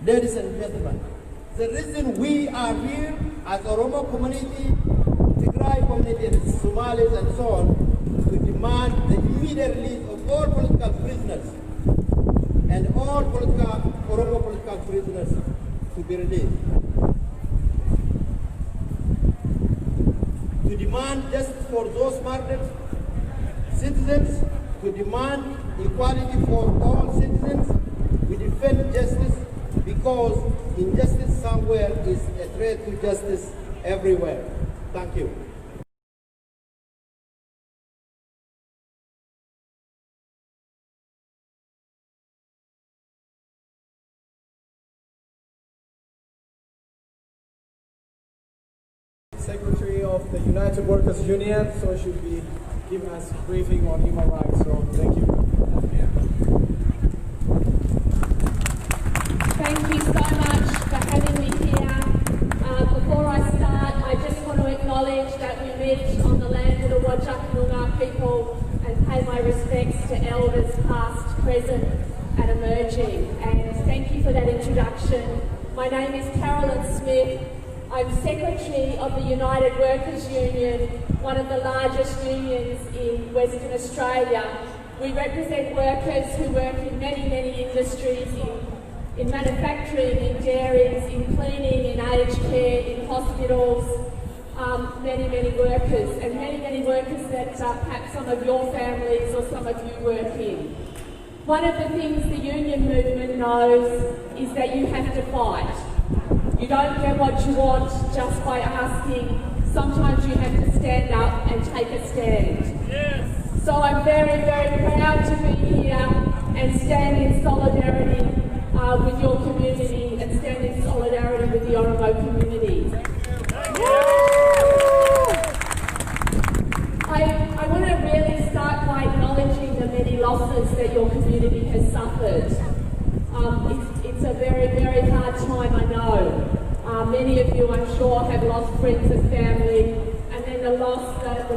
Ladies and gentlemen, the reason we are here as Oromo community, Tigray community, and Somalis and so on, to demand the immediate release of all political prisoners and all Oromo political prisoners to be released. To demand justice for those murdered citizens, to demand equality for all citizens. We defend justice because injustice somewhere is a threat to justice everywhere. Thank you. Secretary of the United Workers Union, so she'll be giving us a briefing on human rights. So thank you. Thank you so much for having me here. Before I start, I just want to acknowledge that we meet on the land of the Whadjuk people and pay my respects to elders past, present and emerging. And thank you for that introduction. My name is Carolyn Smith. I'm Secretary of the United Workers Union, one of the largest unions in Western Australia. We represent workers who work in many, many industries, in manufacturing, in dairies, in cleaning, in aged care, in hospitals, many, many workers, and many, many workers that perhaps some of your families or some of you work in. One of the things the union movement knows is that you have to fight. You don't get what you want just by asking. Sometimes you have to stand up and take a stand. Yes. So I'm very, very proud to be here and stand in solidarity with your community and stand in solidarity with the Oromo community. I want to really start by acknowledging the many losses that your community has suffered. It's a very, very hard time, I know. Many of you, I'm sure, have lost friends and family, and then the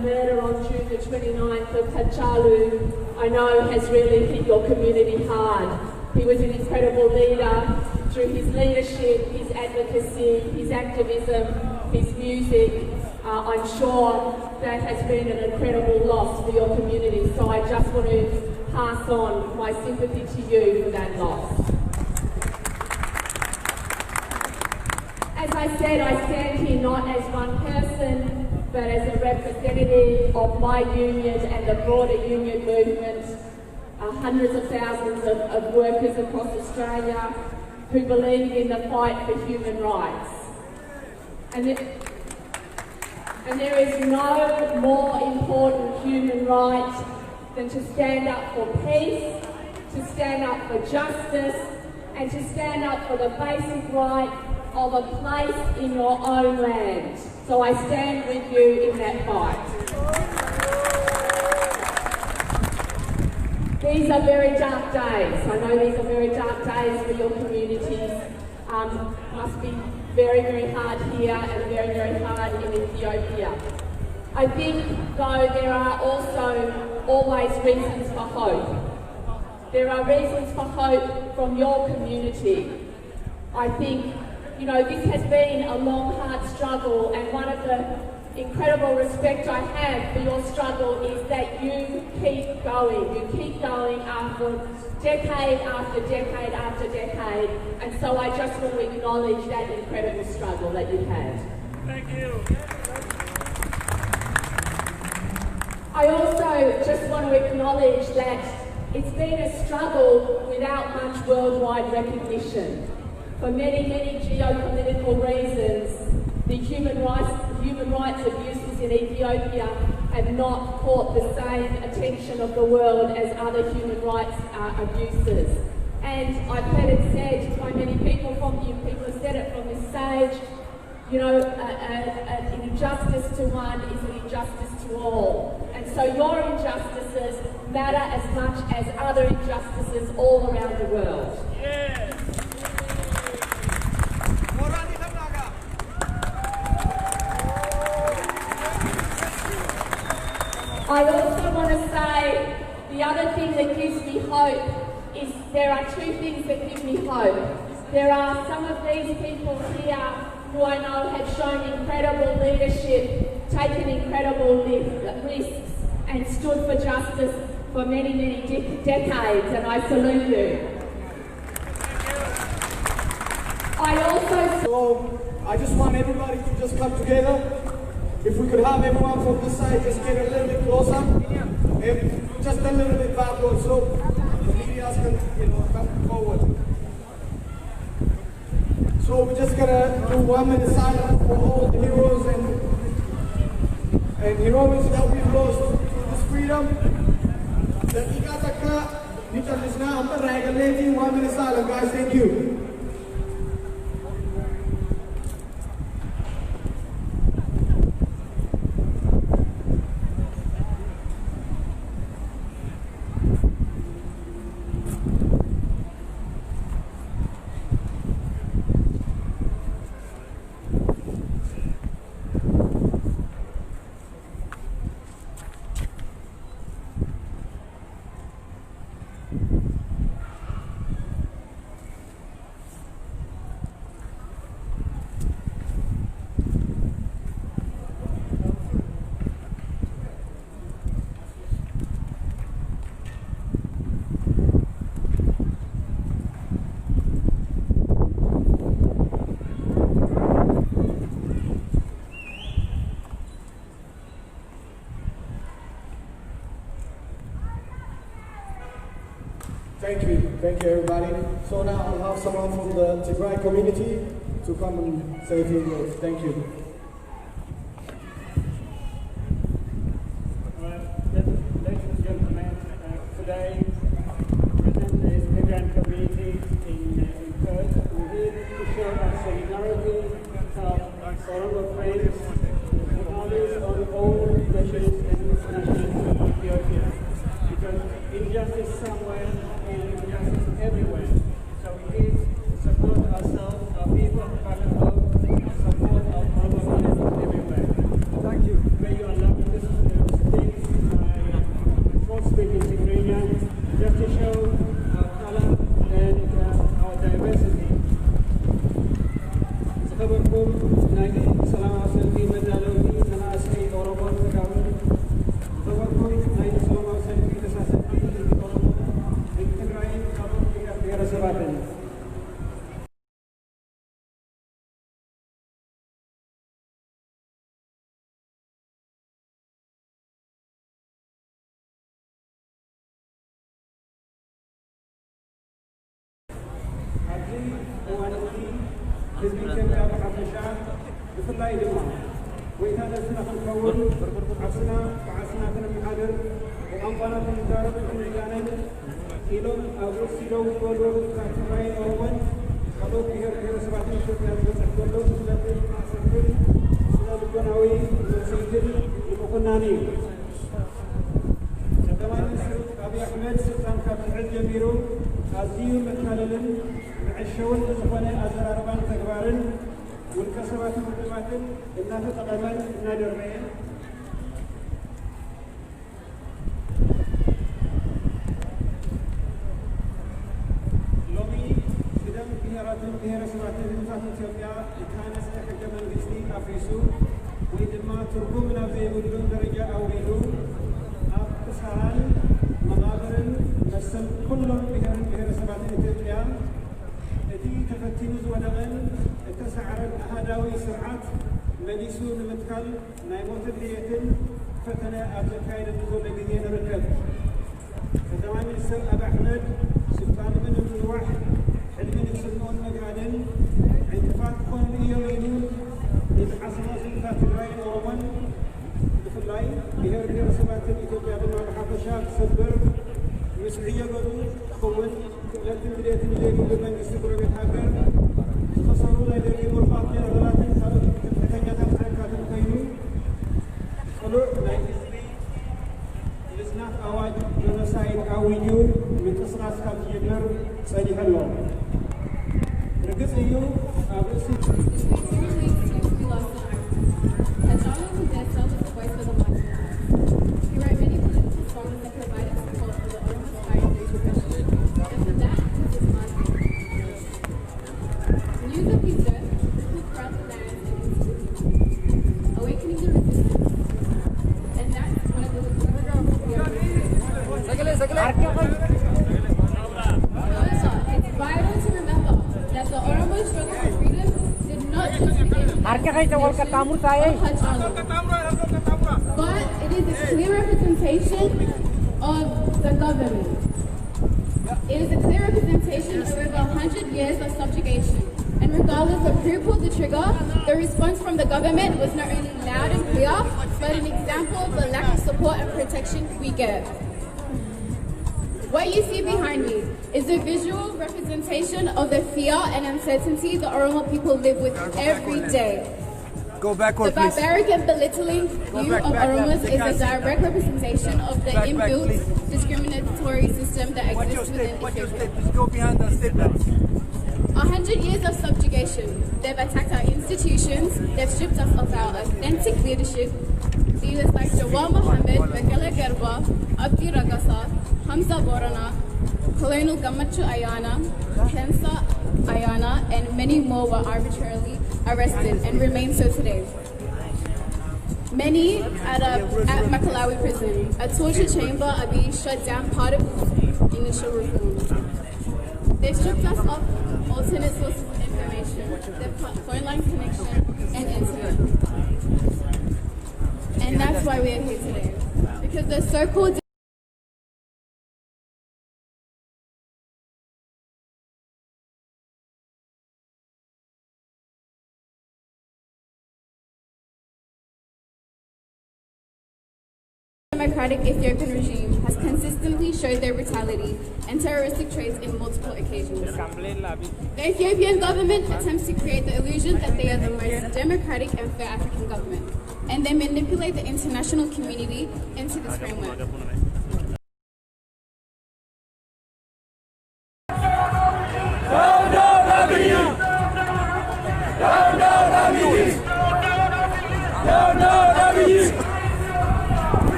murder on June the 29th of Hachalu, I know has really hit your community hard. He was an incredible leader. Through his leadership, his advocacy, his activism, his music, I'm sure that has been an incredible loss for your community. So I just want to pass on my sympathy to you for that loss. As I said, I stand here not as one person, but as a representative of my union and the broader union movement, hundreds of thousands of workers across Australia who believe in the fight for human rights. And there is no more important human right than to stand up for peace, to stand up for justice, and to stand up for the basic right of a place in your own land. So I stand with you in that fight. These are very dark days. I know these are very dark days for your communities. Must be very, very hard here and very, very hard in Ethiopia. I think, though, there are also always reasons for hope. There are reasons for hope from your community. I think, you know, this has been a long, hard struggle, and one of the incredible respect I have for your struggle is that you keep going. You keep going after decade after decade after decade, and so I just want to acknowledge that incredible struggle that you've had. Thank you. I also just want to acknowledge that it's been a struggle without much worldwide recognition. For many, many geopolitical reasons, the human rights abuses in Ethiopia have not caught the same attention of the world as other human rights abuses. And I've heard it said by many people people have said it from this stage, you know, an injustice to one is an injustice to all. And so your injustices matter as much as other injustices all around the world. Yes. I also want to say the other thing that gives me hope is there are two things that give me hope. There are some of these people here who I know have shown incredible leadership, taken incredible risks, and stood for justice for many, many decades, and I salute you. So I just want everybody to just come together. If we could have everyone from this side just get a little bit closer, and just a little bit backward, so the media can, come forward. So we're just gonna do 1 minute silence for all the heroes and heroes that we've lost to this freedom. The 1 minute silence, guys. Thank you. Thank you everybody. So now I'll have someone from the Tigray community to come and say a few words. Thank you. Ladies and gentlemen, today within the migrant community in Perth, we're here to show our solidarity of Oromo friends with others on all nations and nationalities of Ethiopia. Because injustice somewhere and injustice everywhere. So we need to support ourselves, our people, back at home, and support our Oromo everywhere. Thank you. May you allow me to speak my speaking Tigrinya, just to show our color and our diversity. Sahabatkum, nagi salam asalki medalodi, sana asli Oromo Tagawan. Sahabatkum, nagi salam asalki kesasati Oromo. Tigray, kamu tidak biara sebatan. ህዝቢ ኢትዮጵያ ብሓፈሻ ብፍላይ ድማ ወይታ ነስና ክንከውን ዓስና ብዓስና ክንመሓደር ብቋንቋና ክንዛረብ ክንያነን ኢሎም ኣብ ርእሲ ደው ዝበሉ ካብ ትግራይ ኦሮሞን ካልኦት ብሄር ብሄረሰባትን ኢትዮጵያ ዝበፅሕ ዘሎ ስለትን ማእሰርን ስነ ልቦናዊ መሲትን ይምኹናን እዩ ጠቅላይ ሚኒስትር አብይ አሕመድ ስልጣን ካብ ዝሕዝ ጀሚሩ ኣዝዩ መካለልን ንዕሸውን ዝኾነ ኣዘራርባን ተግባርን ውልቀ ሰባትን ውድባትን እናተጠቐመን እናደረየን ሎሚ ቅደም ብሄራትን ብሄረሰባትን ህዝብታት ኢትዮጵያ ዝተሃነፀ ሕገ መንግስቲ ኣፍሪሱ ወይ ድማ ትርጉም ናብ ዘይብሉን ደረጃ ኣውሪዱ ኣብ ክሳራን መቓብርን መሰል ኩሎም ብሄርን ብሄረሰባትን ኢትዮጵያ እቲ ተፈቲኑ ዝወደቐን እተሰዓረን ኣሃዳዊ ስርዓት መሊሱ ንምትካል ናይ ሞትን ድየትን ፈተነ ኣብ ዘካየደሉ ዘሎ ግዜ ንርከብ ቀዳማይ ሚኒስትር አብይ አሕመድ ስልጣኑ ንምምልዋሕ ሕልሚ ንክስንኦን መጋደን ዕንቅፋት ክኾኑ እዮም ኢሉ ንዝሓሰቦ ህዝብታት ትግራይን ኦሮሞን ብፍላይ ብሄር ብሄረሰባትን ኢትዮጵያ ድማ ብሓፈሻ ክሰብር ምስዕዮ ገሉ ክኸውን ክእለትን ድሌትን ዘይብሉ መንግስቲ ጎረቤት ሃገር ዝተሰሩ ናይ ደርጊ ሙልኻት ጀነራላትን ካልኦት ተተኛታት ሓይልካትን ኮይኑ ቅሉዕ ናይ ህዝቢ ምዝናፍ ኣዋጅ ጆኖሳይድ ኣውጁ ምንቅስቓስ ካብ ዝጅምር ፀኒሑ ኣሎ ርግፅ እዩ ኣብ ርእሲ It's vital to remember that the Oromo struggle for freedom did not just begin but it is a clear representation of the government. It is a clear representation of over 100 years of subjugation. And regardless of who pulled the trigger, the response from the government was not only loud and clear, but an example of the lack of support and protection we get. What you see behind me is a visual representation of the fear and uncertainty the Oromo people live with every day. Go backward, the barbaric and belittling view of Oromos is a direct representation of the inbuilt discriminatory system that exists within Ethiopia. Go behind the statements. 100 years of subjugation. They've attacked our institutions. They've stripped us of our authentic leadership. Leaders like Jawar Mohammed, Bekele Gerba, Abdi Ragasa, Hamza Borana, Colonel Gamachu Ayana, Kensa Ayana, and many more were arbitrarily arrested and remain so today. Many at Makalawi prison, a torture chamber are being shut down, part of initial reforms. They've stripped us of alternate sources of information, their phone line connection, and internet. And that's why we're here today. Because the so-called democratic Ethiopian regime has consistently showed their brutality and terroristic traits in multiple occasions. The Ethiopian government attempts to create the illusion that they are the most democratic and fair African government, and they manipulate the international community into this framework.